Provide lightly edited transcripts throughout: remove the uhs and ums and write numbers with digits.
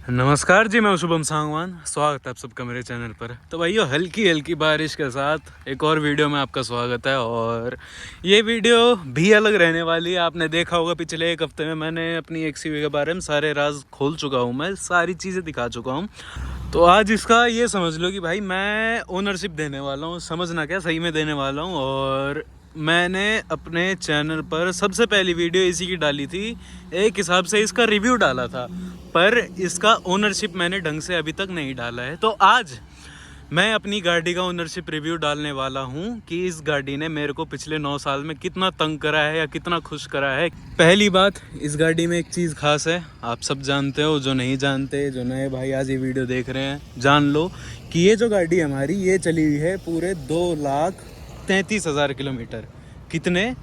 नमस्कार जी, मैं शुभम सांगवान। स्वागत है आप सबका मेरे चैनल पर। तो भाइयों, हल्की हल्की बारिश के साथ एक और वीडियो में आपका स्वागत है। और ये वीडियो भी अलग रहने वाली है। आपने देखा होगा पिछले एक हफ्ते में मैंने अपनी एक्सयूवी के बारे में सारे राज खोल चुका हूँ, मैं सारी चीज़ें दिखा चुका हूँ। तो आज इसका ये समझ लो कि भाई मैं ओनरशिप देने वाला हूँ, समझना क्या, सही में देने वाला हूँ। और मैंने अपने चैनल पर सबसे पहली वीडियो इसी की डाली थी, एक हिसाब से इसका रिव्यू डाला था, पर इसका ओनरशिप मैंने ढंग से अभी तक नहीं डाला है। तो आज मैं अपनी गाड़ी का ओनरशिप रिव्यू डालने वाला हूं कि इस गाड़ी ने मेरे को पिछले 9 साल में कितना तंग करा है या कितना खुश करा है। पहली बात, इस गाड़ी में एक चीज़ खास है, आप सब जानते हो। जो नहीं जानते, जो नए भाई आज ये वीडियो देख रहे हैं, जान लो कि ये जो गाड़ी हमारी ये चली हुई है पूरे 2,33,000 किलोमीटर। कितने?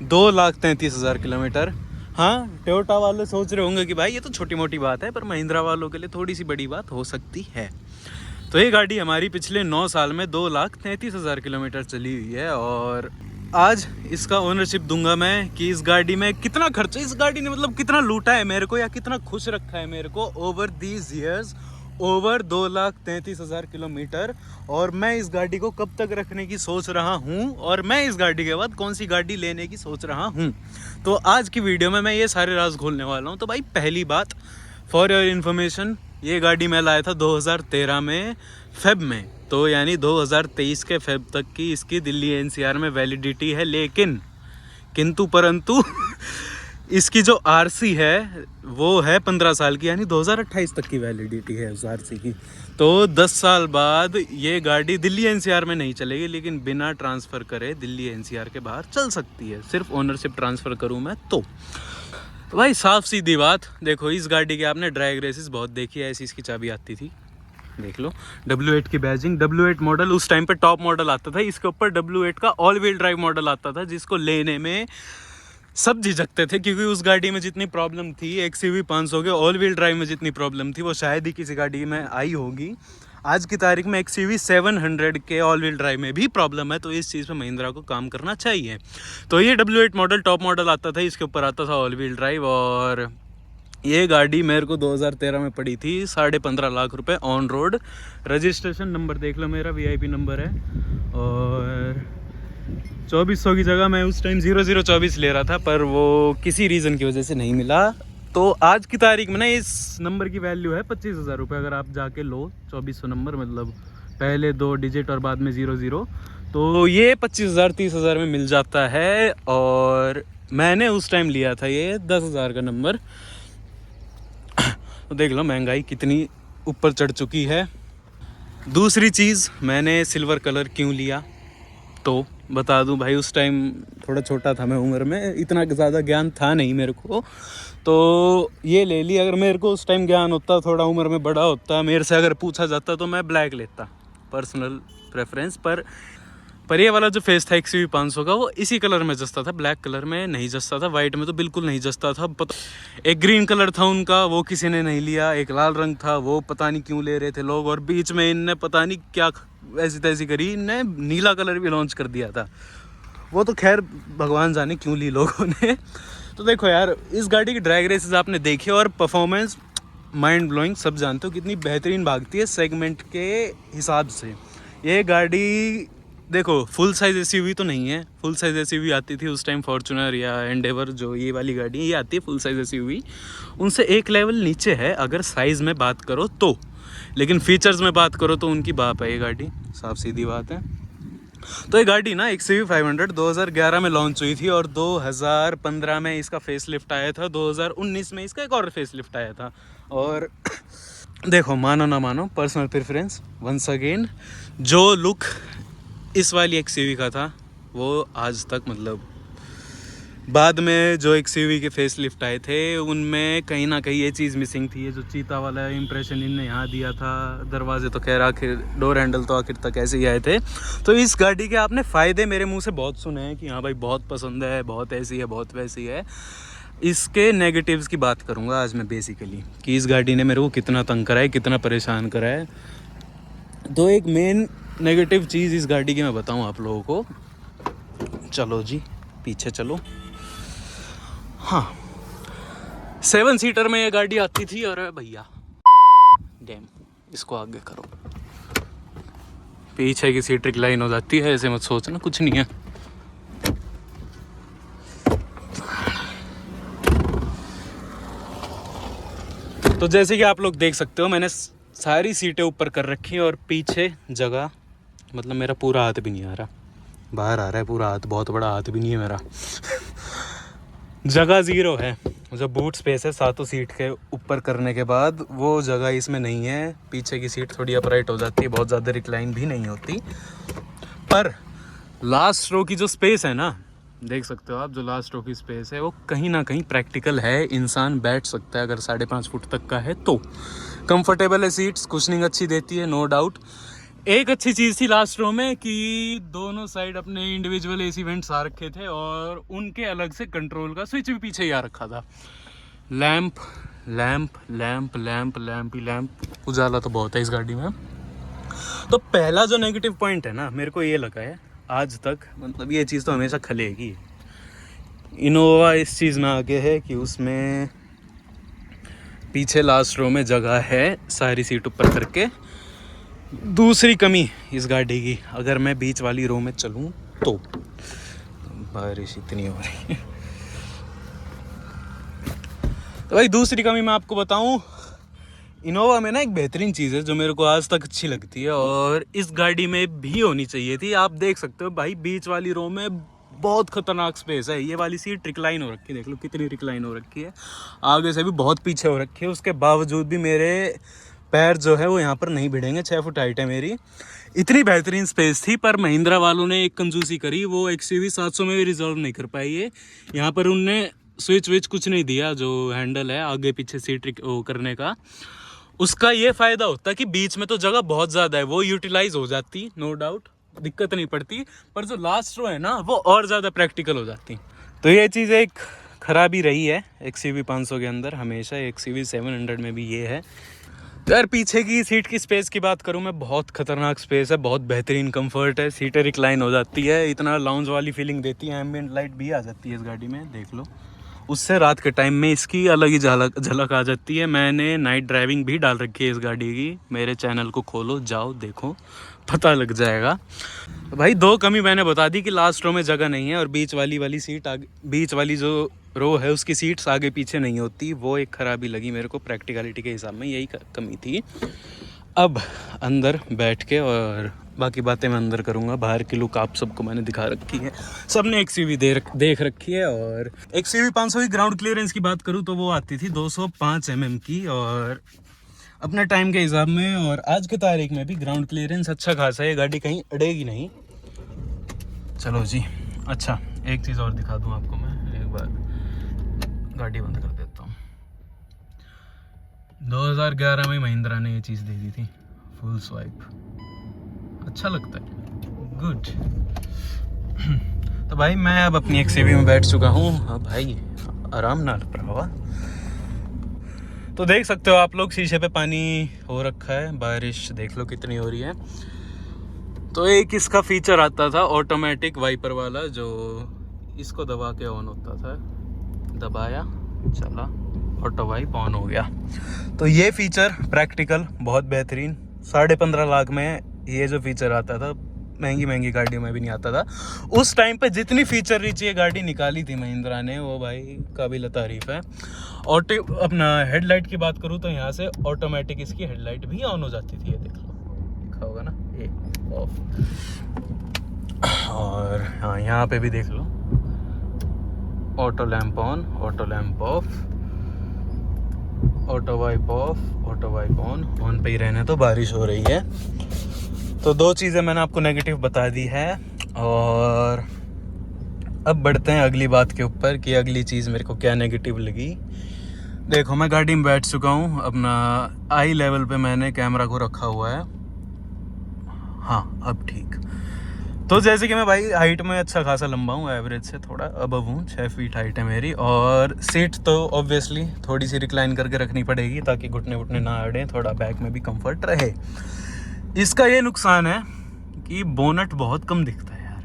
2,33,000 किलोमीटर। हाँ, टोयोटा वाले सोच रहे होंगे कि भाई ये तो छोटी मोटी बात है, पर महिंद्रा वालों के लिए थोड़ी सी बड़ी बात हो सकती है। तो ये गाड़ी हमारी पिछले 9 साल में 2,33,000 किलोमीटर चली हुई है। और आज इसका ओनरशिप दूंगा मैं कि इस गाड़ी में कितना खर्च, इस गाड़ी ने मतलब कितना लूटा है मेरे को या कितना खुश रखा है मेरे को over these years, over 2,33,000 kilometre. और मैं इस गाड़ी को कब तक रखने की सोच रहा हूँ और मैं इस गाड़ी के बाद कौन सी गाड़ी लेने की सोच रहा हूँ। तो आज की वीडियो में मैं ये सारे राज खोलने वाला हूँ। तो भाई पहली बात, फॉर योर इन्फॉर्मेशन, ये गाड़ी मैं लाया था 2013 में फेब में, तो यानी 2023 के फेब तक की इसकी दिल्ली एनसीआर में वैलिडिटी है। लेकिन किंतु परंतु इसकी जो आरसी है वो है 15 साल की, यानी 2028 तक की वैलिडिटी है उस आरसी की। तो 10 साल बाद ये गाड़ी दिल्ली एनसीआर में नहीं चलेगी, लेकिन बिना ट्रांसफ़र करे दिल्ली एनसीआर के बाहर चल सकती है, सिर्फ ओनरशिप ट्रांसफ़र करूँ मैं तो भाई साफ सीधी बात। देखो, इस गाड़ी के आपने ड्रैग रेसेस बहुत देखी है, ऐसी इसकी चाबी आती थी, देख लो। W8 की बैजिंग, W8 मॉडल उस टाइम पे टॉप मॉडल आता था। इसके ऊपर W8 का ऑल व्हील ड्राइव मॉडल आता था, जिसको लेने में सब झिझकते थे, क्योंकि उस गाड़ी में जितनी प्रॉब्लम थी XUV 500 के ऑल व्हील ड्राइव में जितनी प्रॉब्लम थी वो शायद ही किसी गाड़ी में आई होगी। आज की तारीख में XUV 700 के ऑल व्हील ड्राइव में भी प्रॉब्लम है, तो इस चीज़ पे महिंद्रा को काम करना चाहिए। तो ये W8 मॉडल टॉप मॉडल आता था, इसके ऊपर आता था ऑल व्हील ड्राइव। और ये गाड़ी मेरे को 2013 में पड़ी थी 15.5 लाख रुपए ऑन रोड। रजिस्ट्रेशन नंबर देख लो, मेरा VIP नंबर है। और 2400 की जगह मैं उस टाइम 0024 ले रहा था, पर वो किसी रीज़न की वजह से नहीं मिला। तो आज की तारीख में ना इस नंबर की वैल्यू है 25,000 रुपये। अगर आप जाके लो 2400 नंबर, मतलब पहले 2 डिजिट और बाद में 00, तो ये 25,000 30,000 में मिल जाता है। और मैंने उस टाइम लिया था ये 10,000 का नंबर। तो देख लो महंगाई कितनी ऊपर चढ़ चुकी है। दूसरी चीज़, मैंने सिल्वर कलर क्यों लिया, तो बता दूं भाई, उस टाइम थोड़ा छोटा था मैं उम्र में, इतना ज़्यादा ज्ञान था नहीं मेरे को, तो ये ले ली। अगर मेरे को उस टाइम ज्ञान होता, थोड़ा उम्र में बड़ा होता, मेरे से अगर पूछा जाता, तो मैं ब्लैक लेता, पर्सनल प्रेफरेंस। पर ये वाला जो फेस था XUV 500 का, वो इसी कलर में जचता था, ब्लैक कलर में नहीं जचता था, वाइट में तो बिल्कुल नहीं जचता था। एक ग्रीन कलर था उनका, वो किसी ने नहीं लिया। एक लाल रंग था, वो पता नहीं क्यों ले रहे थे लोग। और बीच में इनने पता नहीं क्या ऐसी तैसी करी, इनने नीला कलर भी लॉन्च कर दिया था। वो तो खैर भगवान जाने क्यों ली लोगों ने। तो देखो यार, इस गाड़ी की ड्रैग रेसेस आपने देखी और परफॉर्मेंस माइंड ब्लोइंग, सब जानते हो कितनी बेहतरीन भागती है सेगमेंट के हिसाब से। ये गाड़ी देखो, फुल साइज़ SUV तो नहीं है। फुल साइज़ SUV आती थी उस टाइम, फॉर्च्यूनर या एंडेवर, जो ये वाली गाड़ी ये आती है फुल साइज़ SUV, उनसे एक लेवल नीचे है अगर साइज़ में बात करो तो। लेकिन फीचर्स में बात करो तो उनकी बाप है ये गाड़ी, साफ सीधी बात है। तो ये गाड़ी ना XUV 500 2011 में लॉन्च हुई थी, और 2015 में इसका फेस लिफ्ट आया था, 2019 में इसका एक और फेस लिफ्ट आया था। और देखो, मानो ना मानो, पर्सनल प्रेफरेंस वंस अगेन, जो लुक इस वाली XUV का था, वो आज तक, मतलब बाद में जो XUV के फेस लिफ्ट आए थे उनमें कहीं ना कहीं ये चीज़ मिसिंग थी। ये जो चीता वाला इम्प्रेशन इनने यहाँ दिया था, दरवाजे तो खैर आखिर, डोर हैंडल तो आखिर तक ऐसे ही आए थे। तो इस गाड़ी के आपने फ़ायदे मेरे मुंह से बहुत सुने हैं कि हाँ भाई बहुत पसंद है, बहुत ऐसी है, बहुत वैसी है। इसके नेगेटिव्स की बात करूँगा आज मैं बेसिकली, कि इस गाड़ी ने मेरे को कितना तंग करा है, कितना परेशान करा है। तो एक मेन नेगेटिव चीज़ इस गाड़ी की मैं बताऊँ आप लोगों को। चलो जी पीछे चलो। हाँ, 7 सीटर में ये गाड़ी आती थी। अरे भैया, डैम, इसको आगे करो। पीछे की सीट रिक्लाइन हो जाती है, ऐसे मत सोचना, कुछ नहीं है। तो जैसे कि आप लोग देख सकते हो, मैंने सारी सीटें ऊपर कर रखी हैं और पीछे जगह, मतलब मेरा पूरा हाथ भी नहीं आ रहा, बाहर आ रहा है पूरा हाथ, बहुत बड़ा हाथ भी नहीं है मेरा। जगह ज़ीरो है। जो बूट स्पेस है सातों सीट के ऊपर करने के बाद, वो जगह इसमें नहीं है। पीछे की सीट थोड़ी अपराइट हो जाती है, बहुत ज़्यादा रिक्लाइन भी नहीं होती। पर लास्ट रो की जो स्पेस है ना, देख सकते हो आप, जो लास्ट रो की स्पेस है वो कहीं ना कहीं प्रैक्टिकल है, इंसान बैठ सकता है अगर 5.5 फुट तक का है तो। कंफर्टेबल है सीट्स, कुशनिंग अच्छी देती है, नो डाउट। एक अच्छी चीज़ थी लास्ट रो में कि दोनों साइड अपने इंडिविजुअल एसी वेंट्स आ रखे थे और उनके अलग से कंट्रोल का स्विच भी पीछे ही आ रखा था। Lamp lamp lamp lamp lamp ही लैंप, उजाला तो बहुत है इस गाड़ी में। तो पहला जो नेगेटिव पॉइंट है ना, मेरे को ये लगा है आज तक, मतलब ये चीज़ तो हमेशा खलेगी, इनोवा इस चीज़ में आगे है कि उसमें पीछे लास्ट रो में जगह है सारी सीट ऊपर करके। दूसरी कमी इस गाड़ी की, अगर मैं बीच वाली रो में चलूँ तो, बारिश इतनी हो रही है तो भाई दूसरी कमी मैं आपको बताऊं, इनोवा में ना एक बेहतरीन चीज़ है जो मेरे को आज तक अच्छी लगती है और इस गाड़ी में भी होनी चाहिए थी। आप देख सकते हो भाई, बीच वाली रो में बहुत खतरनाक स्पेस है। ये वाली सीट रिक्लाइन हो रखी है, देख लो कितनी रिक्लाइन हो रखी है, आगे से भी बहुत पीछे हो रखी है। उसके बावजूद भी मेरे पैर जो है वो यहाँ पर नहीं भिड़ेंगे। 6 फुट हाइट है मेरी, इतनी बेहतरीन स्पेस थी। पर महिंद्रा वालों ने एक कंजूसी करी, वो XUV 700 में भी रिजॉल्व नहीं कर पाई है। यहाँ पर उनने स्विच विच कुछ नहीं दिया, जो हैंडल है आगे पीछे सीट करने का। उसका ये फ़ायदा होता कि बीच में तो जगह बहुत ज़्यादा है, वो यूटिलाइज हो जाती, नो डाउट, दिक्कत नहीं पड़ती। पर जो लास्ट रो है ना, वो और ज़्यादा प्रैक्टिकल हो जाती। तो ये चीज़ एक खराबी रही है XUV 500 के अंदर, हमेशा XUV 700 में भी ये है। तो यार पीछे की सीट की स्पेस की बात करूँ मैं, बहुत खतरनाक स्पेस है, बहुत बेहतरीन कंफर्ट है, सीटें रिक्लाइन हो जाती है, इतना लाउंज वाली फीलिंग देती है। एम्बिएंट लाइट भी आ जाती है इस गाड़ी में, देख लो। उससे रात के टाइम में इसकी अलग ही झलक आ जाती है। मैंने नाइट ड्राइविंग भी डाल रखी है इस गाड़ी की, मेरे चैनल को खोलो, जाओ देखो, पता लग जाएगा। तो भाई दो कमी मैंने बता दी कि लास्ट रो में जगह नहीं है और बीच वाली सीट आगे, बीच वाली जो रो है उसकी सीट्स आगे पीछे नहीं होती, वो एक खराबी लगी मेरे को प्रैक्टिकलिटी के हिसाब में, यही कमी थी। अब अंदर बैठ के और बाकी बातें मैं अंदर करूँगा। बाहर की लुक आप सबको मैंने दिखा रखी है, सबने XUV देख रखी है। और XUV 500 की ग्राउंड क्लियरेंस की बात करूँ तो वो आती थी 205 mm की, और अपने टाइम के हिसाब में और आज के तारीख में भी ग्राउंड क्लियरेंस अच्छा खासा है, ये गाड़ी कहीं अड़ेगी नहीं। चलो जी, अच्छा एक चीज़ और दिखा दूँ आपको मैं, एक बार गाड़ी बंद कर देता हूँ। 2011 में महिंद्रा ने ये चीज़ दे दी थी, फुल स्वाइप, अच्छा लगता है, गुड। तो भाई मैं अब अपनी XUV में बैठ चुका हूँ। अब भाई आराम ना भरावा। तो देख सकते हो आप लोग, शीशे पे पानी हो रखा है, बारिश देख लो कितनी हो रही है। तो एक इसका फीचर आता था ऑटोमेटिक वाइपर वाला, जो इसको दबा के ऑन होता था, दबाया चला, ऑटो वाइप ऑन हो गया। तो ये फीचर प्रैक्टिकल बहुत बेहतरीन, 15.5 लाख में ये जो फीचर आता था, महंगी गाड़ियों में भी नहीं आता था उस टाइम पे। जितनी फीचर रिच ये गाड़ी निकाली थी महिंद्रा ने, वो भाई काबिल तारीफ है। ऑटो अपना हेडलाइट की बात करूँ तो यहाँ से ऑटोमेटिक इसकी हेडलाइट भी ऑन हो जाती थी, ये देख लो, लिखा होगा ना ये ऑफ। और हाँ, यहाँ पे भी देख लो, auto lamp on, auto lamp off, auto wipe off, auto wipe on पे ही रहने तो, बारिश हो रही है। तो दो चीज़ें मैंने आपको नेगेटिव बता दी है, और अब बढ़ते हैं अगली बात के ऊपर कि अगली चीज़ मेरे को क्या नेगेटिव लगी। देखो मैं गाड़ी में बैठ चुका हूँ, अपना आई लेवल पे मैंने कैमरा को रखा हुआ है। हाँ अब ठीक। तो जैसे कि मैं भाई हाइट में अच्छा खासा लंबा हूँ, एवरेज से थोड़ा अबव हूँ, 6 फीट हाइट है मेरी। और सीट तो ऑब्वियसली थोड़ी सी रिक्लाइन करके रखनी पड़ेगी ताकि घुटने वुटने ना अड़े, थोड़ा बैक में भी कंफर्ट रहे। इसका ये नुकसान है कि बोनट बहुत कम दिखता है यार,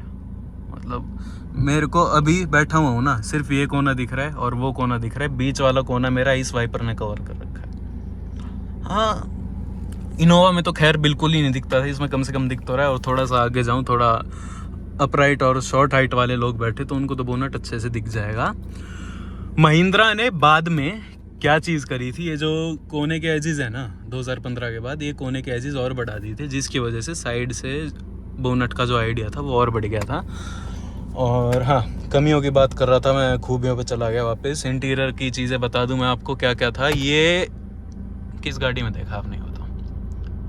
मतलब मेरे को अभी बैठा हुआ हूँ ना, सिर्फ ये कोना दिख रहा है और वो कोना दिख रहा है, बीच वाला कोना मेरा इस वाइपर ने कवर कर रखा है। हाँ इनोवा में तो खैर बिल्कुल ही नहीं दिखता था, इसमें कम से कम दिख तो रहा है। और थोड़ा सा आगे जाऊँ, थोड़ा अपराइट और शॉर्ट हाइट वाले लोग बैठे तो उनको तो बोनट अच्छे से दिख जाएगा। महिंद्रा ने बाद में क्या चीज़ करी थी, ये जो कोने के एजेस है ना 2015 के बाद, ये कोने के एजेस और बढ़ा दिए थे, जिसकी वजह से साइड से बोनट का जो आइडिया था वो और बढ़ गया था। और हाँ, कमियों की बात कर रहा था मैं, खूबियों पे चला गया वापस। इंटीरियर की चीज़ें बता दूं मैं आपको क्या क्या था। ये किस गाड़ी में देखा आपने, बताओ?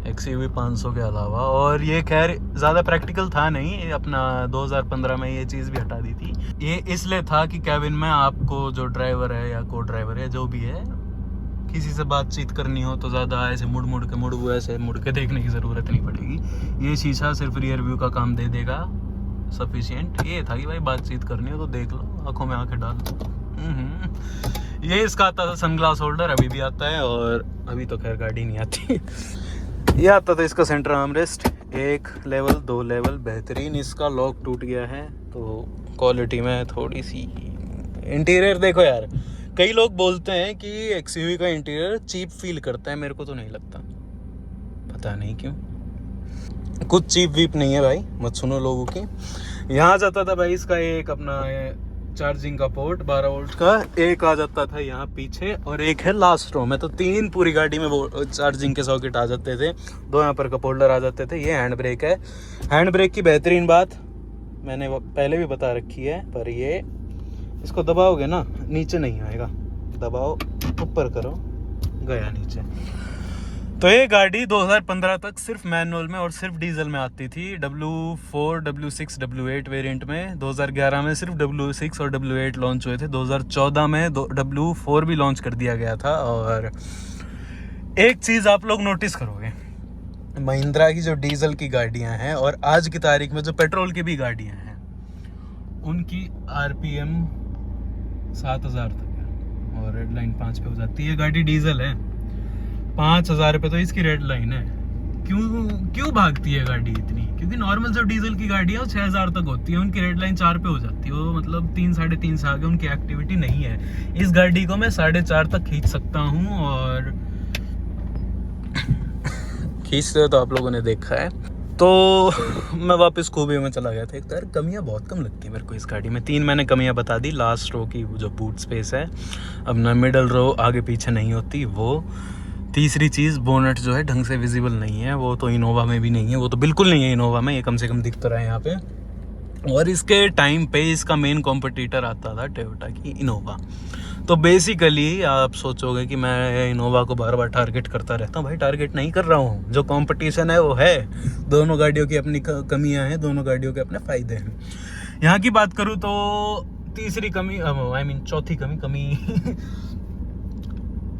XUV 500 के अलावा। और ये खैर ज़्यादा प्रैक्टिकल था नहीं, अपना 2015 में ये चीज़ भी हटा दी थी। ये इसलिए था कि कैबिन में आपको जो ड्राइवर है या को ड्राइवर है जो भी है, किसी से बातचीत करनी हो तो ज़्यादा ऐसे मुड़ के देखने की ज़रूरत नहीं पड़ेगी। ये शीशा सिर्फ रियर व्यू का काम दे देगा, सफिशिएंट। ये था कि भाई बातचीत करनी हो तो देख लो, आंखों में आंखें डाल लो। ये इसका आता था सनग्लास होल्डर, अभी भी आता है, और अभी तो खैर गाड़ी नहीं आती। ये आता था इसका सेंटर आर्मरेस्ट, 1 लेवल 2 लेवल, बेहतरीन। इसका लॉक टूट गया है तो क्वालिटी में थोड़ी सी। इंटीरियर देखो यार, कई लोग बोलते हैं कि XUV का इंटीरियर चीप फील करता है, मेरे को तो नहीं लगता, पता नहीं क्यों। कुछ चीप वीप नहीं है भाई, मत सुनो लोगों की। यहाँ जाता था भाई इसका एक अपना चार्जिंग का पोर्ट 12 वोल्ट का, एक आ जाता था यहाँ पीछे और एक है लास्ट रो में। तो 3 पूरी गाड़ी में वो चार्जिंग के सॉकेट आ जाते थे, 2 यहाँ पर कप होल्डर आ जाते थे। ये हैंड ब्रेक है। हैंड ब्रेक की बेहतरीन बात मैंने पहले भी बता रखी है, पर ये इसको दबाओगे ना नीचे नहीं आएगा, दबाओ ऊपर करो, गया नीचे। तो ये गाड़ी 2015 तक सिर्फ मैनुअल में और सिर्फ डीजल में आती थी, W4, W6, W8 वेरिएंट में। 2011 में सिर्फ W6 और W8 लॉन्च हुए थे। 2014 में W4 भी लॉन्च कर दिया गया था। और एक चीज़ आप लोग नोटिस करोगे, महिंद्रा की जो डीजल की गाड़ियां हैं और आज की तारीख में जो पेट्रोल की भी गाड़ियां हैं, उनकी RPM 7000 तक है और रेड लाइन 5 पे हो जाती है। गाड़ी डीजल है, 5000 रुपये तो इसकी रेड लाइन है। क्यों भागती है गाड़ी इतनी? क्योंकि नॉर्मल जो डीजल की गाड़ी है वो 6000 तक होती है, उनकी रेड लाइन 4 पे हो जाती है। वो मतलब 3 साढ़े 3 से आगे उनकी एक्टिविटी नहीं है। इस गाड़ी को मैं 4.5 तक खींच सकता हूँ, और खींचते तो आप लोगों ने देखा है। तो मैं वापस खूबियों में चला गया था। एक तो यार कमियाँ बहुत कम लगती है मेरे को इस गाड़ी में। 3 मैंने कमियाँ बता दी। लास्ट रो की जो बूट स्पेस है, अब ना मिडल रो आगे पीछे नहीं होती वो। तीसरी चीज़, बोनट जो है ढंग से विजिबल नहीं है, वो तो इनोवा में भी नहीं है, वो तो बिल्कुल नहीं है इनोवा में, ये कम से कम दिख तो रहा है यहाँ पे। और इसके टाइम पे इसका मेन कॉम्पिटिटर आता था टोयोटा की इनोवा। तो बेसिकली आप सोचोगे कि मैं इनोवा को बार बार टारगेट करता रहता हूँ, भाई टारगेट नहीं कर रहा हूँ। जो कंपटीशन है वो है, दोनों गाड़ियों की अपनी कमियाँ हैं, दोनों गाड़ियों के अपने फ़ायदे हैं। यहाँ की बात करूँ तो तीसरी कमी, चौथी कमी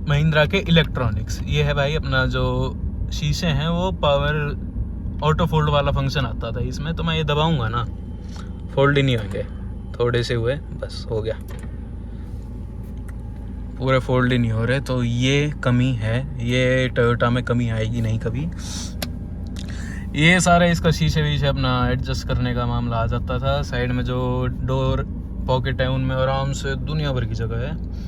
महिंद्रा के इलेक्ट्रॉनिक्स। ये है भाई अपना जो शीशे हैं वो पावर ऑटो फोल्ड वाला फंक्शन आता था इसमें, तो मैं ये दबाऊंगा ना फोल्ड ही नहीं होंगे, थोड़े से हुए बस हो गया, पूरे फोल्ड ही नहीं हो रहे। तो ये कमी है, ये टोयोटा में कमी आएगी नहीं कभी। ये सारे इसका शीशे वीशे अपना एडजस्ट करने का मामला आ जाता था। साइड में जो डोर पॉकेट है उनमें आराम से दुनिया भर की जगह है।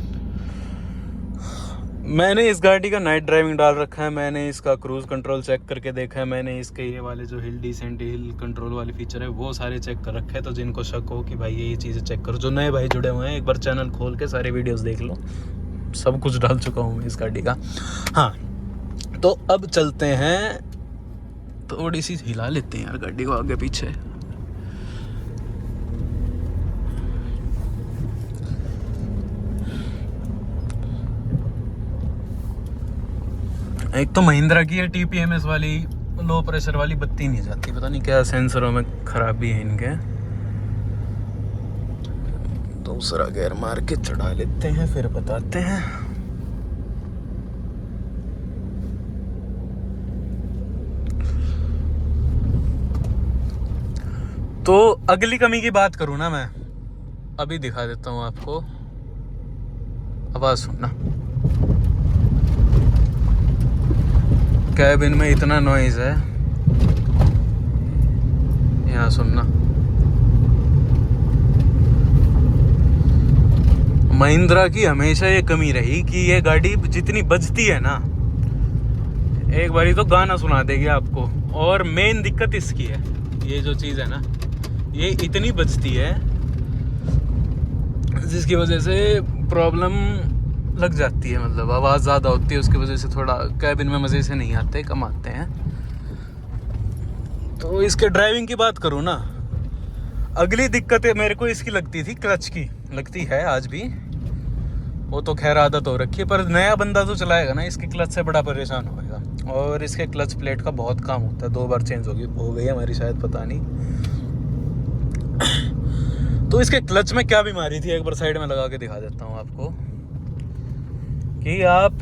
मैंने इस गाड़ी का नाइट ड्राइविंग डाल रखा है, मैंने इसका क्रूज़ कंट्रोल चेक करके देखा है, मैंने इसके ये वाले जो हिल डिसेंट हिल कंट्रोल वाले फीचर है वो सारे चेक कर रखे हैं। तो जिनको शक हो कि भाई ये चीज़ें चेक करो, जो नए भाई जुड़े हुए हैं, एक बार चैनल खोल के सारे वीडियोस देख लो, सब कुछ डाल चुका हूँ मैं इस गाड़ी का। हाँ, तो अब चलते हैं, थोड़ी सी हिला लेते हैं यार गाड़ी को आगे पीछे। एक तो महिंद्रा की है TPMS वाली लो प्रेशर वाली बत्ती नहीं जाती, पता नहीं क्या सेंसरों में खराबी है इनके। दूसरा गेयर मार के चढ़ा लेते हैं, फिर बताते हैं। तो अगली कमी की बात करूं ना मैं, अभी दिखा देता हूं आपको, आवाज सुनना। कैबिन में इतना नॉइज है, यहाँ सुनना। महिंद्रा की हमेशा ये कमी रही कि ये गाड़ी जितनी बजती है ना, एक बारी तो गाना सुना देगी आपको। और मेन दिक्कत इसकी है, ये जो चीज़ है ना, ये इतनी बजती है जिसकी वजह से प्रॉब्लम लग जाती है, मतलब आवाज़ ज़्यादा होती है, उसकी वजह से थोड़ा कैबिन में मज़े से नहीं आते, कम आते हैं। तो इसके ड्राइविंग की बात करूँ ना, अगली दिक्कत मेरे को इसकी लगती थी, क्लच की लगती है आज भी। वो तो खैर आदत हो रखी है, पर नया बंदा जो चलाएगा ना, इसके क्लच से बड़ा परेशान होएगा। और इसके क्लच प्लेट का बहुत काम होता है, 2 बार चेंज हो गई हमारी शायद, पता नहीं। तो इसके क्लच में क्या बीमारी थी, एक बार साइड में लगा के दिखा देता हूँ आपको। कि आप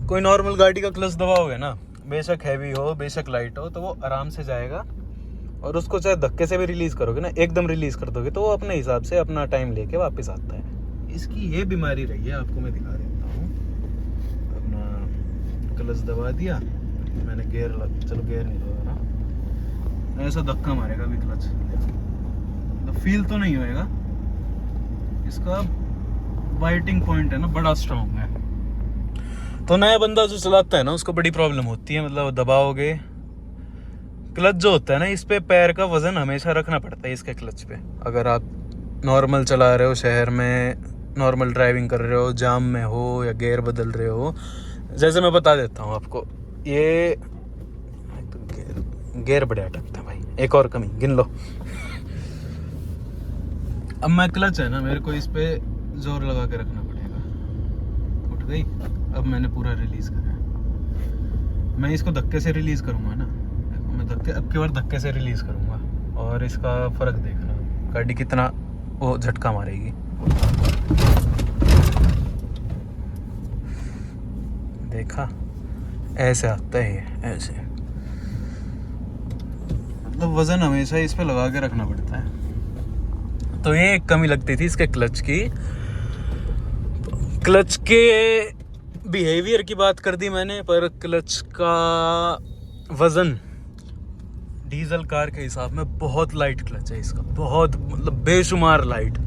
कोई नॉर्मल गाड़ी का क्लच दबाओगे ना, बेशक हैवी हो बेशक लाइट हो, तो वो आराम से जाएगा। और उसको चाहे धक्के से भी रिलीज़ करोगे ना, एकदम रिलीज़ कर दोगे तो वो अपने हिसाब से अपना टाइम लेके वापस आता है। इसकी ये बीमारी रही है, आपको मैं दिखा देता हूँ। अपना क्लच दबा दिया मैंने, चलो गेयर नहीं दबा रहा, ऐसा धक्का मारेगा भी क्लच, तो फील तो नहीं होएगा। इसका बाइटिंग पॉइंट है ना, बड़ा स्ट्रॉन्ग है। तो नया बंदा जो चलाता है ना, उसको बड़ी प्रॉब्लम होती है। मतलब दबाओगे, क्लच जो होता है ना, इस पे पैर का वजन हमेशा रखना पड़ता है इसके क्लच पे। अगर आप नॉर्मल चला रहे हो, शहर में नॉर्मल ड्राइविंग कर रहे हो, जाम में हो या गियर बदल रहे हो, जैसे मैं बता देता हूँ आपको, ये तो गियर बड़े अटकता है भाई। एक और कमी गिन लो। अब मैं क्लच है ना, मेरे को इस पे जोर लगा के रखना पड़ेगा। उठ गई, अब मैंने पूरा रिलीज करा। मैं इसको धक्के से रिलीज करूंगा ना, मैं अब की बार धक्के से रिलीज करूंगा, और इसका फर्क देखना, गाड़ी कितना वो झटका मारेगी। देखा, ऐसे आता है ये, ऐसे। मतलब वजन हमेशा इस पे लगा के रखना पड़ता है। तो ये एक कमी लगती थी इसके क्लच की। क्लच के बिहेवियर की बात कर दी मैंने, पर क्लच का वजन डीजल कार के हिसाब में बहुत लाइट क्लच है इसका, बहुत, मतलब बेशुमार लाइट।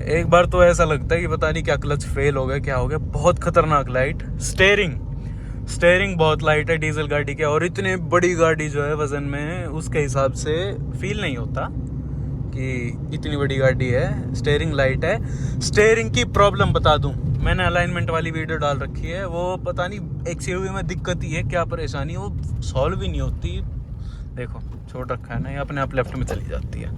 एक बार तो ऐसा लगता है कि पता नहीं क्या क्लच फेल हो गया, क्या हो गया, बहुत खतरनाक लाइट। स्टेयरिंग बहुत लाइट है डीजल गाड़ी के, और इतनी बड़ी गाड़ी जो है वजन में, उसके हिसाब से फील नहीं होता कि इतनी बड़ी गाड़ी है। स्टेयरिंग लाइट है। स्टेयरिंग की प्रॉब्लम बता दूं, मैंने अलाइनमेंट वाली वीडियो डाल रखी है, वो पता नहीं एक्सयूवी में दिक्कत ही है, क्या परेशानी, वो सॉल्व ही नहीं होती। देखो छोड़ रखा है ना, ये अपने आप लेफ्ट में चली जाती है।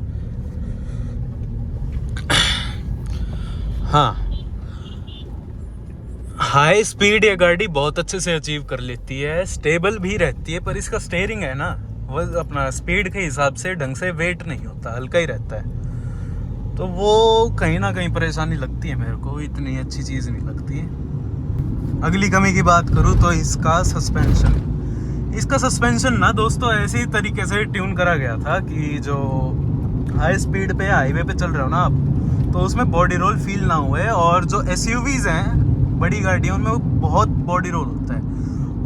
हाँ, हाई स्पीड ये गाड़ी बहुत अच्छे से अचीव कर लेती है, स्टेबल भी रहती है, पर इसका स्टेयरिंग है ना, वो अपना स्पीड के हिसाब से ढंग से वेट नहीं होता, हल्का ही रहता है। तो वो कहीं ना कहीं परेशानी लगती है मेरे को, इतनी अच्छी चीज़ नहीं लगती। अगली कमी की बात करूँ तो इसका सस्पेंशन ना दोस्तों, ऐसे ही तरीके से ट्यून करा गया था कि जो हाई स्पीड पे हाईवे पे चल रहे हो ना आप, तो उसमें बॉडी रोल फील ना हुए। और जो एसयूवीज हैं, बड़ी गाड़ियाँ, उनमें बहुत बॉडी रोल होता है।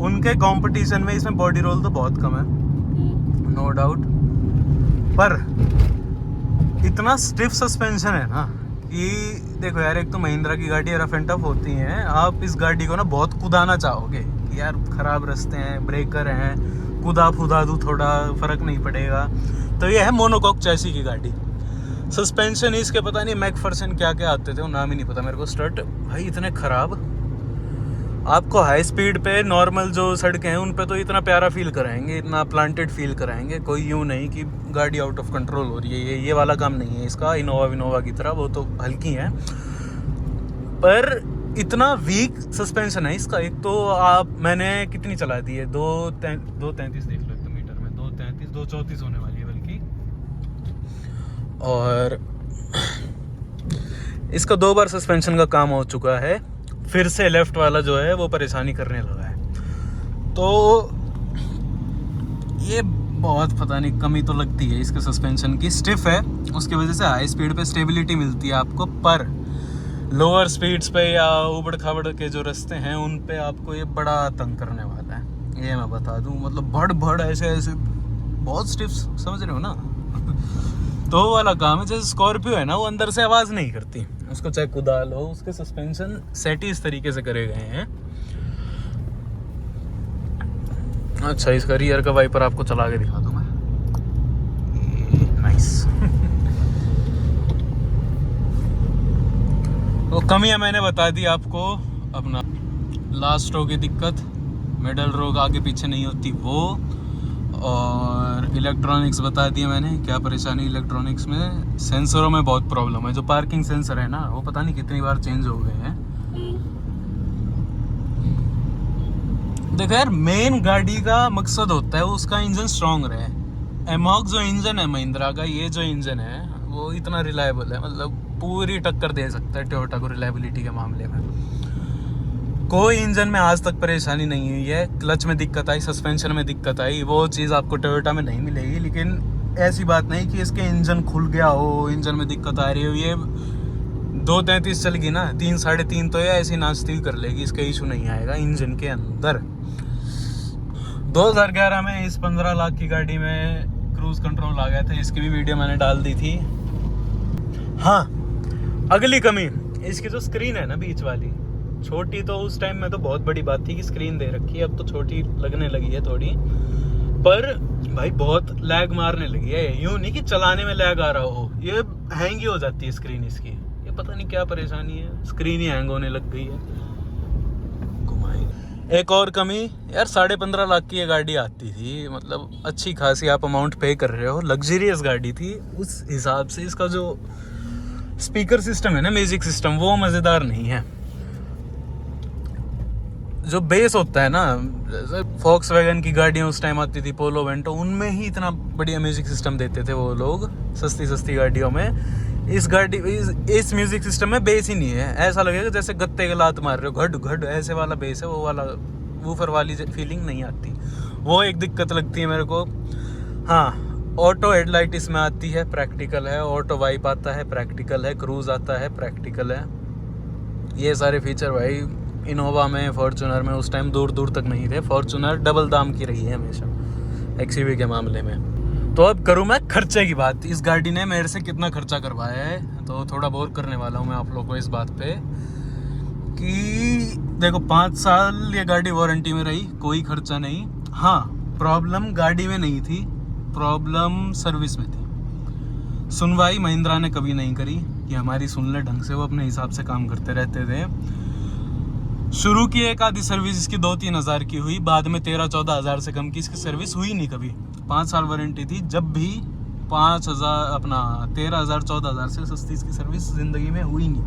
उनके कंपटीशन में इसमें बॉडी रोल तो बहुत कम है, नो डाउट। पर इतना स्टिफ सस्पेंशन है ना कि देखो यार, एक तो महिंद्रा की गाड़ी रफ एंड टफ होती हैं, आप इस गाड़ी को ना बहुत कुदाना चाहोगे कि यार खराब रास्ते हैं, ब्रेकर हैं, कुदा फुदा दूँ थोड़ा, फर्क नहीं पड़ेगा। तो ये है मोनोकॉक चैसी की गाड़ी। सस्पेंशन इसके पता नहीं मैकफर्सन क्या क्या आते थे, वो नाम ही नहीं पता मेरे को। स्ट्रट भाई इतने ख़राब, आपको हाई स्पीड पे नॉर्मल जो सड़कें हैं उन पे तो इतना प्यारा फील कराएंगे, इतना प्लांटेड फील कराएंगे, कोई यूँ नहीं कि गाड़ी आउट ऑफ कंट्रोल हो रही है। ये वाला काम नहीं है इसका, इनोवा की तरह, वो तो हल्की हैं। पर इतना वीक सस्पेंशन है इसका। एक तो मैंने कितनी चला दी है, 233 देख लो तो मीटर में, 233 234 होने वाली है बल्कि। और इसका 2 बार सस्पेंशन का काम हो चुका है, फिर से लेफ्ट वाला जो है वो परेशानी करने लगा है। तो ये बहुत पता नहीं कमी तो लगती है इसके सस्पेंशन की। स्टिफ है, उसकी वजह से हाई स्पीड पे स्टेबिलिटी मिलती है आपको, पर लोअर स्पीड्स पे या उबड़ खाबड़ के जो रास्ते हैं उन पे आपको ये बड़ा तंग करने वाला है, ये मैं बता दूं। मतलब भड़ ऐसे बहुत स्टिफ, समझ रहे हो ना। तो वो वाला काम है। जैसे स्कॉर्पियो है ना, वो अंदर से आवाज़ नहीं करती, उसको चाहे कुदा लो, उसके सस्पेंशन सेट ही इस तरीके से करे गए हैं। अच्छा, इसका रियर का वाइपर आपको चला के दिखा दूँ मैं। नाइस। तो कमियां मैंने बता दी आपको। अपना लास्ट रो की दिक्कत, मिडल रो आगे पीछे नहीं होती वो, और इलेक्ट्रॉनिक्स बता दिया मैंने क्या परेशानी इलेक्ट्रॉनिक्स में। सेंसरों में बहुत प्रॉब्लम है। जो पार्किंग सेंसर है ना, वो पता नहीं कितनी बार चेंज हो गए हैं। देखो यार, मेन गाड़ी का मकसद होता है उसका इंजन स्ट्रांग रहे। एमॉक जो इंजन है महिंद्रा का, ये जो इंजन है वो इतना रिलायबल है, मतलब पूरी टक्कर दे सकता है टोयोटा को रिलायबिलिटी के मामले में। कोई इंजन में आज तक परेशानी नहीं हुई है। क्लच में दिक्कत आई, सस्पेंशन में दिक्कत आई, वो चीज़ आपको टोयोटा में नहीं मिलेगी। लेकिन ऐसी बात नहीं कि इसके इंजन खुल गया हो, इंजन में दिक्कत आ रही हो। ये 2.33 चलेगी ना, 3 साढ़े 3 तो ये ऐसी नाचती हुई कर लेगी, इसका इशू नहीं आएगा इंजन के अंदर। 2011 में इस 15 लाख की गाड़ी में क्रूज कंट्रोल आ गया था। इसकी भी वीडियो मैंने डाल दी थी। हाँ, अगली कमी, इसकी जो स्क्रीन है ना बीच वाली, छोटी, तो उस टाइम में तो बहुत बड़ी बात थी कि स्क्रीन दे रखी है, अब तो छोटी लगने लगी है थोड़ी। पर भाई बहुत लैग मारने लगी है। यूँ नहीं कि चलाने में लैग आ रहा हो, ये हैंग ही हो जाती है स्क्रीन इसकी। ये पता नहीं क्या परेशानी है, स्क्रीन ही हैंग होने लग गई है। एक और कमी यार, 15.5 लाख की ये गाड़ी आती थी, मतलब अच्छी खासी आप अमाउंट पे कर रहे हो, लग्जरियस गाड़ी थी। उस हिसाब से इसका जो स्पीकर सिस्टम है ना, म्यूजिक सिस्टम, वो मज़ेदार नहीं है। जो बेस होता है ना, जैसे फॉक्सवैगन की गाड़ियाँ उस टाइम आती थी, पोलो वेंटो, उनमें ही इतना बढ़िया म्यूजिक सिस्टम देते थे वो लोग सस्ती गाड़ियों में। इस म्यूजिक सिस्टम में बेस ही नहीं है। ऐसा लगेगा जैसे गत्ते के लात मार रहे हो, घड घड ऐसे वाला बेस है, वो वाला वूफर वाली फीलिंग नहीं आती। वो एक दिक्कत लगती है मेरे को। हाँ, ऑटो हेडलाइट इसमें आती है, प्रैक्टिकल है। ऑटो वाइप आता है, प्रैक्टिकल है। क्रूज आता है, प्रैक्टिकल है। ये सारे फीचर भाई इनोवा में, फॉर्च्यूनर में उस टाइम दूर दूर तक नहीं थे। फॉर्च्यूनर डबल दाम की रही है हमेशा एक्सयूवी के मामले में। तो अब करूँ मैं खर्चे की बात। इस गाड़ी ने मेरे से कितना खर्चा करवाया है, तो थोड़ा बोर करने वाला हूँ मैं आप लोगों को इस बात पे कि देखो 5 साल ये गाड़ी वारंटी में रही, कोई खर्चा नहीं। हाँ, प्रॉब्लम गाड़ी में नहीं थी, प्रॉब्लम सर्विस में थी। सुनवाई महिंद्रा ने कभी नहीं करी कि हमारी सुन ले ढंग से, वो अपने हिसाब से काम करते रहते थे। शुरू की एक आधी सर्विस इसकी 2-3 हज़ार की हुई, बाद में 13-14 हज़ार से कम की इसकी सर्विस हुई नहीं कभी। 5 साल वारंटी थी, जब भी 5,000 अपना 13,000-14 हज़ार से सस्ती इसकी सर्विस ज़िंदगी में हुई नहीं।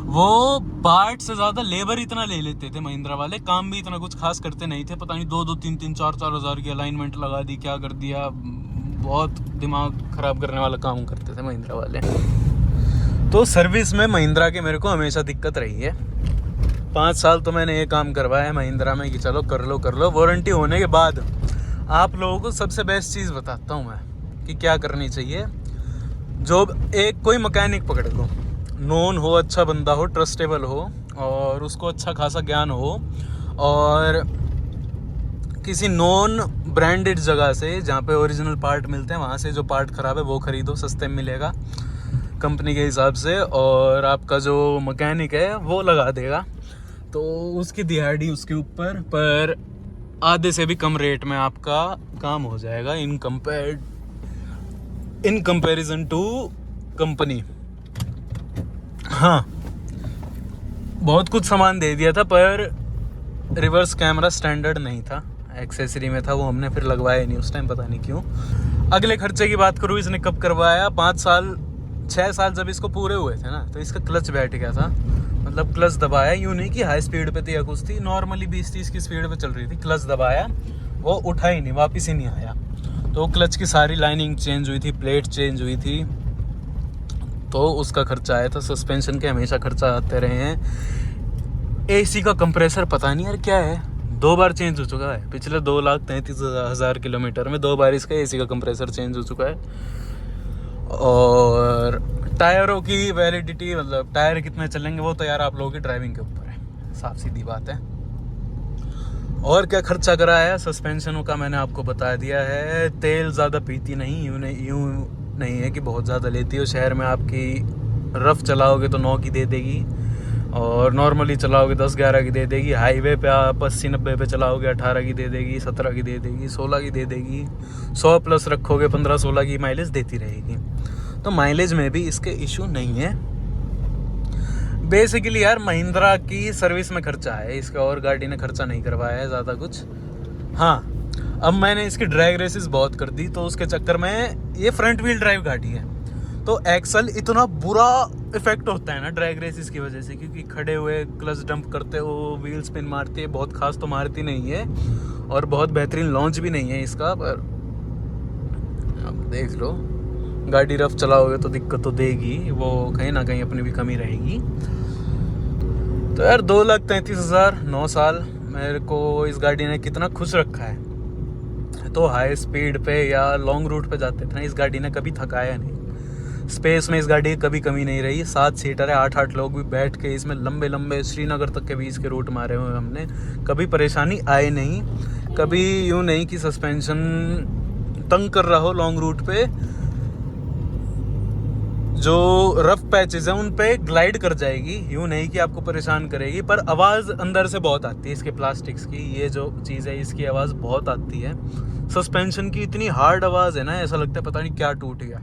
वो पार्ट से ज़्यादा लेबर इतना ले लेते थे महिंद्रा वाले, काम भी इतना कुछ खास करते नहीं थे। पता नहीं 2-2, 3-3, 4-4 हज़ार की अलाइनमेंट लगा दी, क्या कर दिया, बहुत दिमाग ख़राब करने वाला काम करते थे महिंद्रा वाले। तो सर्विस में महिंद्रा के मेरे को हमेशा दिक्कत रही है। 5 साल तो मैंने ये काम करवाया है महिंद्रा में कि चलो कर लो। वारंटी होने के बाद आप लोगों को सबसे बेस्ट चीज़ बताता हूँ मैं कि क्या करनी चाहिए। जो एक कोई मैकेनिक पकड़ लो, नोन हो, अच्छा बंदा हो, ट्रस्टेबल हो, और उसको अच्छा खासा ज्ञान हो, और किसी नॉन ब्रांडेड जगह से जहाँ पे ओरिजिनल पार्ट मिलते हैं, वहाँ से जो पार्ट ख़राब है वो ख़रीदो, सस्ते में मिलेगा कंपनी के हिसाब से, और आपका जो मैकेनिक है वो लगा देगा। तो उसकी दिहाड़ी उसके ऊपर, पर आधे से भी कम रेट में आपका काम हो जाएगा इन कंपैरिजन टू कंपनी। हाँ, बहुत कुछ सामान दे दिया था, पर रिवर्स कैमरा स्टैंडर्ड नहीं था, एक्सेसरी में था, वो हमने फिर लगवाया नहीं उस टाइम, पता नहीं क्यों। अगले खर्चे की बात करूँ, इसने कब करवाया, 6 साल जब इसको पूरे हुए थे ना, तो इसका क्लच बैठ गया था। मतलब क्लच दबाया, यूँ नहीं कि हाई स्पीड पे थी या कुछ थी, नॉर्मली 20-30 की स्पीड पे चल रही थी, क्लच दबाया, वो उठा ही नहीं, वापस ही नहीं आया। तो क्लच की सारी लाइनिंग चेंज हुई थी, प्लेट चेंज हुई थी, तो उसका खर्चा आया था। सस्पेंशन के हमेशा खर्चा आते रहे हैं। एसी का कंप्रेसर पता नहीं यार क्या है, 2 बार चेंज हो चुका है। पिछले 2,33,000 किलोमीटर में 2 बार इसका एसी का कंप्रेसर चेंज हो चुका है। और टायरों की वैलिडिटी, मतलब टायर कितने चलेंगे, वो तो यार आप लोगों की ड्राइविंग के ऊपर है, साफ सीधी बात है। और क्या खर्चा करा है, सस्पेंशनों का मैंने आपको बता दिया है। तेल ज़्यादा पीती नहीं, यूँ नहीं है कि बहुत ज़्यादा लेती हो। शहर में आपकी रफ चलाओगे तो 9 की दे देगी, और नॉर्मली चलाओगे 10-11 की दे देगी, हाईवे पे आप 80-90 पे चलाओगे 18 की दे देगी, 17 की दे देगी, 16 की दे देगी, 100 प्लस रखोगे 15-16 की माइलेज देती रहेगी। तो माइलेज में भी इसके इशू नहीं है। बेसिकली यार महिंद्रा की सर्विस में खर्चा है इसका, और गाड़ी ने खर्चा नहीं करवाया है ज़्यादा कुछ। हाँ, अब मैंने इसकी ड्रैग रेसेस बहुत कर दी, तो उसके चक्कर में ये फ्रंट व्हील ड्राइव गाड़ी है, तो एक्सल इतना बुरा इफेक्ट होता है ना ड्रैग रेसेस की वजह से, क्योंकि खड़े हुए क्लच डंप करते हो, व्हील स्पिन मारती है, बहुत खास तो मारती नहीं है और बहुत बेहतरीन लॉन्च भी नहीं है इसका। पर अब देख लो, गाड़ी रफ चलाओगे तो दिक्कत तो देगी, वो कहीं ना कहीं अपनी भी कमी रहेगी। तो यार 2,33,000 9 साल मेरे को इस गाड़ी ने कितना खुश रखा है। तो हाई स्पीड पे या लॉन्ग रूट पे जाते थे ना, इस गाड़ी ने कभी थकाया नहीं। स्पेस में इस गाड़ी की कभी कमी नहीं रही। 7 सीटर है, 8-8 लोग भी बैठ के इसमें लंबे लंबे श्रीनगर तक के भी इसके रूट मारे हुए हमने, कभी परेशानी आए नहीं। कभी यूँ नहीं कि सस्पेंशन तंग कर रहा हो लॉन्ग रूट पे। जो रफ पैचेस हैं उन पे ग्लाइड कर जाएगी, यूँ नहीं कि आपको परेशान करेगी। पर आवाज़ अंदर से बहुत आती है इसके प्लास्टिक्स की, ये जो चीज़ है इसकी आवाज़ बहुत आती है। सस्पेंशन की इतनी हार्ड आवाज़ है ना, ऐसा लगता है पता नहीं क्या टूट गया।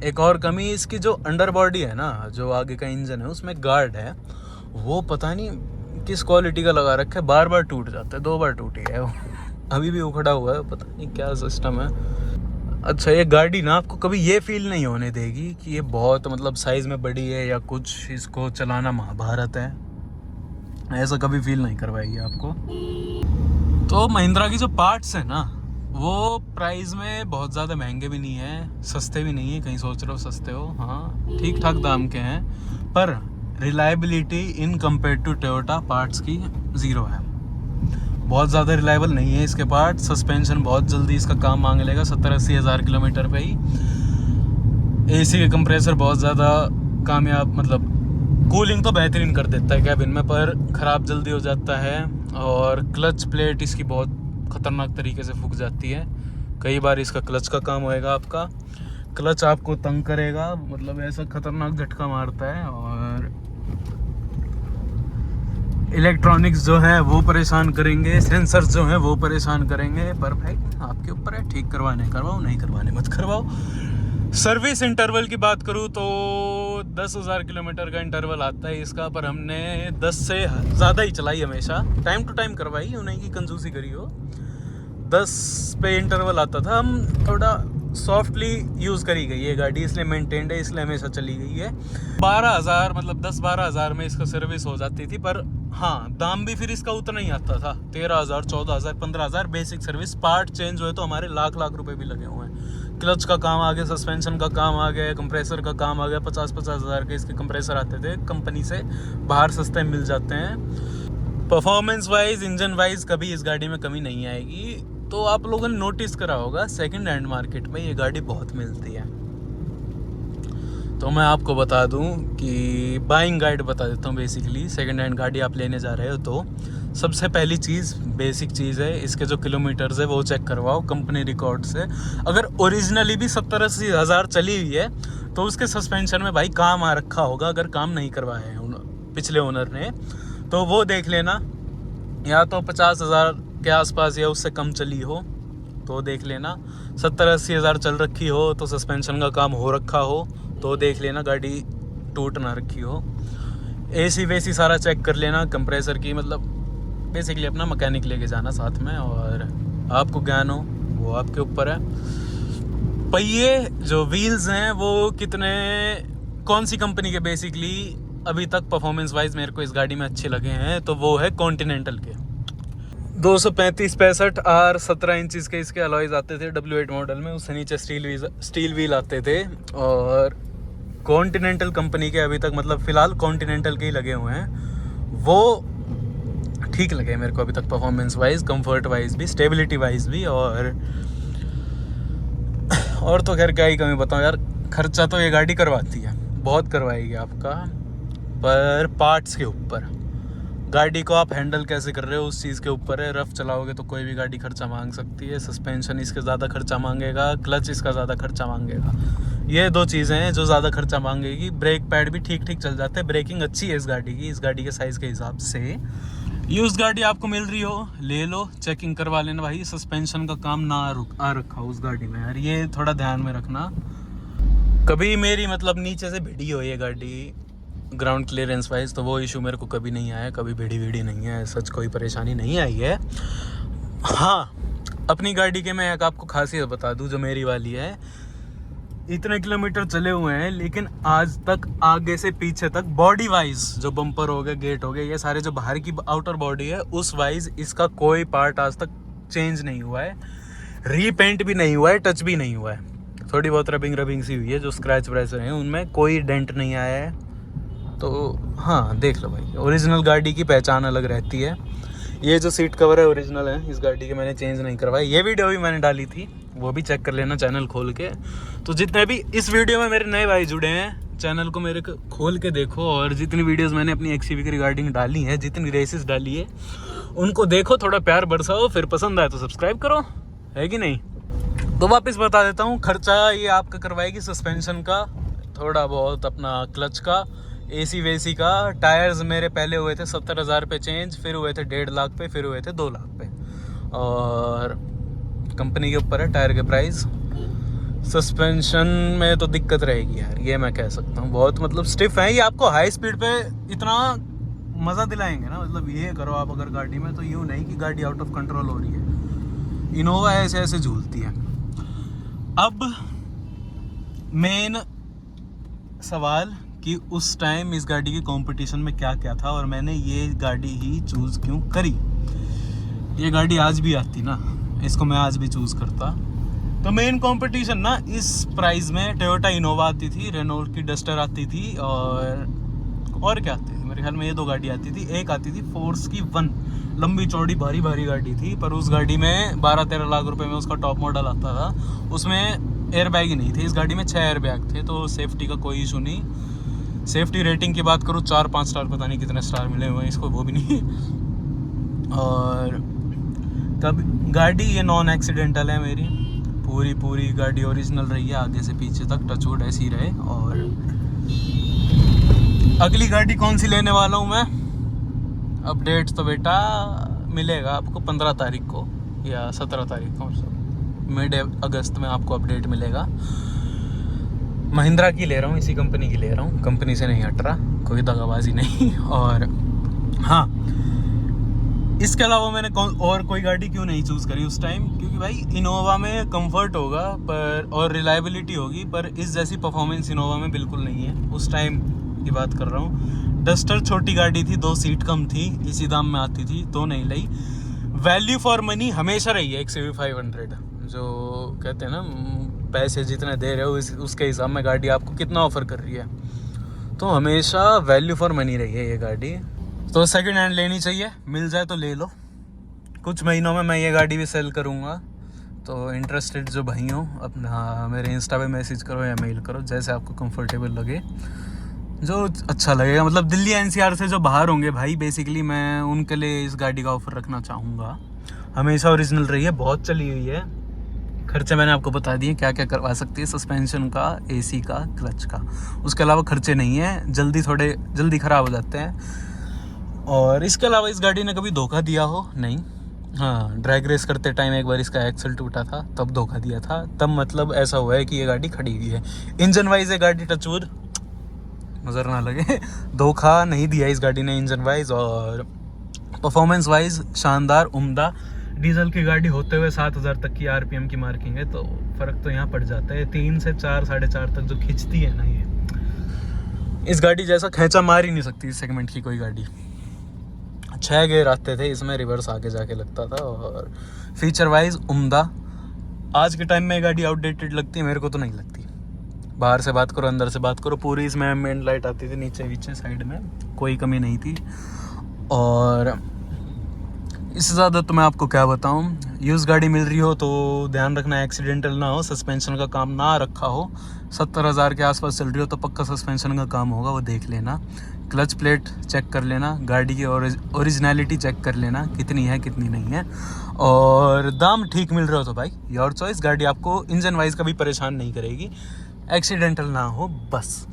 एक और कमी इसकी जो अंडर बॉडी है ना, जो आगे का इंजन है उसमें गार्ड है, वो पता नहीं किस क्वालिटी का लगा रखा है, बार बार टूट जाता है। 2 बार टूटी है वो, अभी भी उखड़ा हुआ है, पता नहीं क्या सिस्टम है। अच्छा, ये गाड़ी ना आपको कभी ये फील नहीं होने देगी कि ये बहुत मतलब साइज़ में बड़ी है या कुछ, इसको चलाना महाभारत है, ऐसा कभी फील नहीं करवाएगी आपको। तो महिंद्रा की जो पार्ट्स है ना, वो प्राइस में बहुत ज़्यादा महंगे भी नहीं है, सस्ते भी नहीं है, कहीं सोच रहे हो सस्ते हो, हाँ ठीक ठाक दाम के हैं। पर reliability in compare to Toyota parts की ज़ीरो है, बहुत ज़्यादा रिलायबल नहीं है इसके पार्ट। सस्पेंशन बहुत जल्दी इसका काम मांग लेगा 70-80 हज़ार किलोमीटर पे ही। एसी के कंप्रेसर बहुत ज़्यादा कामयाब, मतलब कूलिंग तो बेहतरीन कर देता है कैबिन में, पर ख़राब जल्दी हो जाता है। और क्लच प्लेट इसकी बहुत ख़तरनाक तरीके से फूक जाती है, कई बार इसका क्लच का काम होएगा आपका, क्लच आपको तंग करेगा, मतलब ऐसा ख़तरनाक झटका मारता है। और इलेक्ट्रॉनिक्स जो है वो परेशान करेंगे, सेंसर्स जो हैं वो परेशान करेंगे। पर भाई आपके ऊपर है, ठीक करवाने करवाओ, नहीं करवाने मत करवाओ। सर्विस इंटरवल की बात करूँ तो 10,000 किलोमीटर का इंटरवल आता है इसका, पर हमने 10 से ज़्यादा ही चलाई हमेशा, टाइम टू टाइम करवाई, उन्हें की कंजूसी करी हो। 10 पे इंटरवल आता था, हम थोड़ा सॉफ्टली यूज़ करी गई है गाड़ी, इसलिए मेंटेन्ड है, इसलिए हमेशा चली गई है। 12,000 मतलब 10-12 हज़ार में इसका सर्विस हो जाती थी। पर हाँ, दाम भी फिर इसका उतना ही आता था, 13,000, 14,000, 15,000 बेसिक सर्विस। पार्ट चेंज हुए तो हमारे लाख रुपए भी लगे हुए हैं। क्लच का काम आ गया, सस्पेंशन का काम आ गया, कंप्रेसर का काम आ गया। 50-50 हज़ार के इसके कंप्रेसर आते थे कंपनी से, बाहर सस्ते मिल जाते हैं। परफॉर्मेंस वाइज, इंजन वाइज कभी इस गाड़ी में कमी नहीं आएगी। तो आप लोगों ने नोटिस करा होगा सेकंड हैंड मार्केट में ये गाड़ी बहुत मिलती है। तो मैं आपको बता दूं कि बाइंग गाइड बता देता हूं। बेसिकली सेकंड हैंड गाड़ी आप लेने जा रहे हो तो सबसे पहली चीज़, बेसिक चीज़ है, इसके जो किलोमीटर्स है वो चेक करवाओ कंपनी रिकॉर्ड से। अगर ओरिजिनली भी 70-80 हज़ार चली हुई है तो उसके सस्पेंशन में भाई काम आ रखा होगा। अगर काम नहीं करवाया है पिछले ओनर ने तो वो देख लेना, या तो 50,000 के आसपास या उससे कम चली हो तो देख लेना, 70-80 हज़ार चल रखी हो तो सस्पेंशन का काम हो रखा हो तो देख लेना, गाड़ी टूट ना रखी हो। एसी वेसी सारा चेक कर लेना, कंप्रेसर की, मतलब बेसिकली अपना मैकेनिक लेके जाना साथ में, और आपको ज्ञान हो वो आपके ऊपर है। पहिए जो व्हील्स हैं वो कितने, कौन सी कंपनी के बेसिकली अभी तक परफॉर्मेंस वाइज मेरे को इस गाड़ी में अच्छे लगे हैं तो वो है कॉन्टिनेंटल के 235-65 R 17 इंचज़ के इसके अलॉयज आते थे W8 मॉडल में, उससे नीचे स्टील व्हील आते थे। और कॉन्टिनेंटल कंपनी के अभी तक, मतलब फ़िलहाल कॉन्टिनेंटल के ही लगे हुए हैं, वो ठीक लगे मेरे को अभी तक परफॉर्मेंस वाइज, कंफर्ट वाइज भी, स्टेबिलिटी वाइज भी। और तो खैर क्या ही कमी बताऊँ यार, खर्चा तो ये गाड़ी करवाती है, बहुत करवाएगी आपका, पर पार्ट्स के ऊपर गाड़ी को आप हैंडल कैसे कर रहे हो उस चीज़ के ऊपर है। रफ चलाओगे तो कोई भी गाड़ी खर्चा मांग सकती है, सस्पेंशन इसके ज़्यादा खर्चा मांगेगा, क्लच इसका ज़्यादा खर्चा मांगेगा। ये दो चीज़ें हैं जो ज़्यादा खर्चा मांगेगी। ब्रेक पैड भी ठीक ठीक चल जाते हैं, ब्रेकिंग अच्छी है इस गाड़ी की, इस गाड़ी के साइज़ के हिसाब से। यूज़ गाड़ी आपको मिल रही हो, ले लो, चेकिंग करवा लेना भाई। सस्पेंशन का काम ना आ रखा हो उस गाड़ी में यार, ये थोड़ा ध्यान में रखना। कभी मेरी मतलब नीचे से भिड़ी हो ये गाड़ी ग्राउंड क्लियरेंस वाइज, तो वो इशू मेरे को कभी नहीं आया, कभी भिड़ी नहीं है, सच कोई परेशानी नहीं आई है। हाँ, अपनी गाड़ी के मैं एक आपको खासियत बता दूं जो मेरी वाली है। इतने किलोमीटर चले हुए हैं लेकिन आज तक आगे से पीछे तक बॉडी वाइज, जो बम्पर हो गए, गेट हो गए, ये सारे जो बाहर की आउटर बॉडी है उस वाइज इसका कोई पार्ट आज तक चेंज नहीं हुआ है, रीपेंट भी नहीं हुआ है, टच भी नहीं हुआ है। थोड़ी बहुत रबिंग सी हुई है, जो स्क्रैच व्रैच हैं उनमें कोई डेंट नहीं आया है। तो हाँ, देख लो भाई, ओरिजिनल गाड़ी की पहचान अलग रहती है। ये जो सीट कवर है ओरिजिनल है इस गाड़ी के, मैंने चेंज नहीं करवाया। ये वीडियो भी मैंने डाली थी, वो भी चेक कर लेना चैनल खोल के। तो जितने भी इस वीडियो में मेरे नए भाई जुड़े हैं, चैनल को मेरे खोल के देखो, और जितनी वीडियोस मैंने अपनी एक्सयूवी की रिगार्डिंग डाली है, जितनी रेसेस डाली है, उनको देखो, थोड़ा प्यार बरसाओ, फिर पसंद आए तो सब्सक्राइब करो, है कि नहीं। तो वापस बता देता हूँ, खर्चा ये आपका करवाएगी सस्पेंशन का, थोड़ा बहुत अपना क्लच का, एसी वेसी का। टायर्स मेरे पहले हुए थे 70,000 पे चेंज, फिर हुए थे 1.5 लाख पे, फिर हुए थे 2 लाख पे, और कंपनी के ऊपर है टायर के प्राइस। सस्पेंशन में तो दिक्कत रहेगी यार, ये मैं कह सकता हूँ, बहुत मतलब स्टिफ है ये। आपको हाई स्पीड पे इतना मज़ा दिलाएंगे ना, मतलब ये करो आप अगर गाड़ी में, तो यूँ नहीं कि गाड़ी आउट ऑफ कंट्रोल हो रही है। इनोवा ऐसे ऐसे झूलती है। अब मेन सवाल कि उस टाइम इस गाड़ी के कंपटीशन में क्या क्या था और मैंने ये गाड़ी ही चूज़ क्यों करी। ये गाड़ी आज भी आती ना, इसको मैं आज भी चूज़ करता। तो मेन कंपटीशन ना इस प्राइस में टोयोटा इनोवा आती थी, रेनॉल्ट की डस्टर आती थी, और क्या आती थी, मेरे ख्याल में ये 2 गाड़ी आती थी। एक आती थी फोर्स की 1, लंबी चौड़ी भारी गाड़ी थी, पर उस गाड़ी में 12-13 लाख रुपए में उसका टॉप मॉडल आता था। उसमें एयर बैग ही नहीं थे, इस गाड़ी में 6 एयर बैग थे, तो सेफ्टी का कोई इशू नहीं। सेफ्टी रेटिंग की बात करूँ 4-5 स्टार, पता नहीं कितने स्टार मिले हुए हैं इसको, वो भी नहीं। और तब गाड़ी ये नॉन एक्सीडेंटल है मेरी, पूरी गाड़ी ओरिजिनल रही है आगे से पीछे तक, टचवुड ऐसी रहे। और अगली गाड़ी कौन सी लेने वाला हूँ मैं, अपडेट तो बेटा मिलेगा आपको 15 तारीख को या 17 तारीख को, मिड अगस्त में आपको अपडेट मिलेगा। महिंद्रा की ले रहा हूँ, इसी कंपनी की ले रहा हूँ, कंपनी से नहीं हट रहा, कोई दगाबाजी नहीं। और हाँ, इसके अलावा मैंने और कोई गाड़ी क्यों नहीं चूज़ करी उस टाइम, क्योंकि भाई इनोवा में कंफर्ट होगा पर और रिलायबिलिटी होगी, पर इस जैसी परफॉर्मेंस इनोवा में बिल्कुल नहीं है। उस टाइम की बात कर रहा हूँ। डस्टर छोटी गाड़ी थी, 2 सीट कम थी, इसी दाम में आती थी, तो नहीं ली। वैल्यू फॉर मनी हमेशा रही है XUV 500, जो कहते हैं ना, पैसे जितने दे रहे हो उसके हिसाब में गाड़ी आपको कितना ऑफर कर रही है, तो हमेशा वैल्यू फॉर मनी रही है ये गाड़ी। तो सेकंड हैंड लेनी चाहिए, मिल जाए तो ले लो। कुछ महीनों में मैं ये गाड़ी भी सेल करूँगा, तो इंटरेस्टेड जो भाई हो अपना मेरे इंस्टा पे मैसेज करो या मेल करो, जैसे आपको कंफर्टेबल लगे, जो अच्छा लगेगा। मतलब दिल्ली NCR से जो बाहर होंगे भाई, बेसिकली मैं उनके लिए इस गाड़ी का ऑफ़र रखना चाहूँगा। हमेशा ओरिजिनल रही है, बहुत चली हुई है। खर्चे मैंने आपको बता दिए क्या क्या करवा सकती है, सस्पेंशन का, AC का, क्लच का। उसके अलावा खर्चे नहीं है, थोड़े जल्दी ख़राब हो जाते हैं। और इसके अलावा इस गाड़ी ने कभी धोखा दिया हो नहीं। हाँ, ड्रैग रेस करते टाइम एक बार इसका एक्सल टूटा था, तब धोखा दिया था, तब मतलब ऐसा हुआ है कि ये गाड़ी खड़ी हुई है। इंजन वाइज ये गाड़ी टचवुड नज़र ना लगे, धोखा नहीं दिया इस गाड़ी ने इंजन वाइज। और परफॉर्मेंस वाइज शानदार, उम्दा। डीजल की गाड़ी होते हुए 7,000 तक की RPM की मार्किंग है, तो फ़र्क तो यहाँ पड़ जाता है। 3 से 4, 4.5 तक जो खींचती है ना, ये इस गाड़ी जैसा खींचा मार ही नहीं सकती इस सेगमेंट की कोई गाड़ी। 6 गियर आते थे इसमें, रिवर्स आगे जाके लगता था। और फीचर वाइज उम्दा। आज के टाइम में गाड़ी आउटडेटेड लगती है, मेरे को तो नहीं लगती। बाहर से बात करो, अंदर से बात करो, पूरी इसमें एम्बिएंट लाइट आती थी, नीचे साइड में कोई कमी नहीं थी। और इससे ज़्यादा तो मैं आपको क्या बताऊँ। यूज़ गाड़ी मिल रही हो तो ध्यान रखना एक्सीडेंटल ना हो, सस्पेंशन का काम ना रखा हो। 70,000 के आसपास चल रही हो तो पक्का सस्पेंशन का काम होगा, वो देख लेना। क्लच प्लेट चेक कर लेना, गाड़ी की ओरिजिनलिटी चेक कर लेना कितनी है कितनी नहीं है, और दाम ठीक मिल रहा हो तो भाई योर चॉइस, गाड़ी आपको इंजन वाइज कभी परेशान नहीं करेगी, एक्सीडेंटल ना हो बस।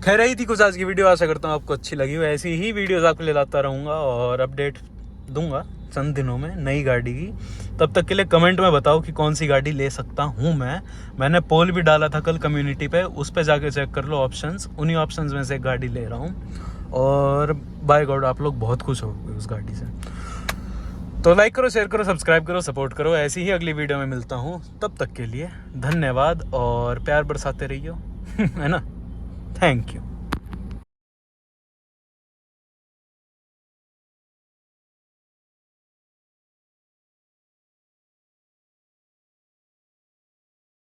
खैर रही थी कुछ आज की वीडियो, आशा करता हूँ आपको अच्छी लगी हो। ऐसी ही वीडियोज़ आपके लिए लाता रहूँगा और अपडेट दूंगा चंद दिनों में नई गाड़ी की। तब तक के लिए कमेंट में बताओ कि कौन सी गाड़ी ले सकता हूँ मैंने पोल भी डाला था कल कम्युनिटी पे, उस पे जाके चेक कर लो ऑप्शंस, उन्हीं ऑप्शंस में से एक गाड़ी ले रहा हूँ और बाय गॉड आप लोग बहुत खुश होगे उस गाड़ी से। तो लाइक करो, शेयर करो, सब्सक्राइब करो, सपोर्ट करो। ऐसी ही अगली वीडियो में मिलता हूँ, तब तक के लिए धन्यवाद और प्यार बरसाते रहियो है ना। Thank you.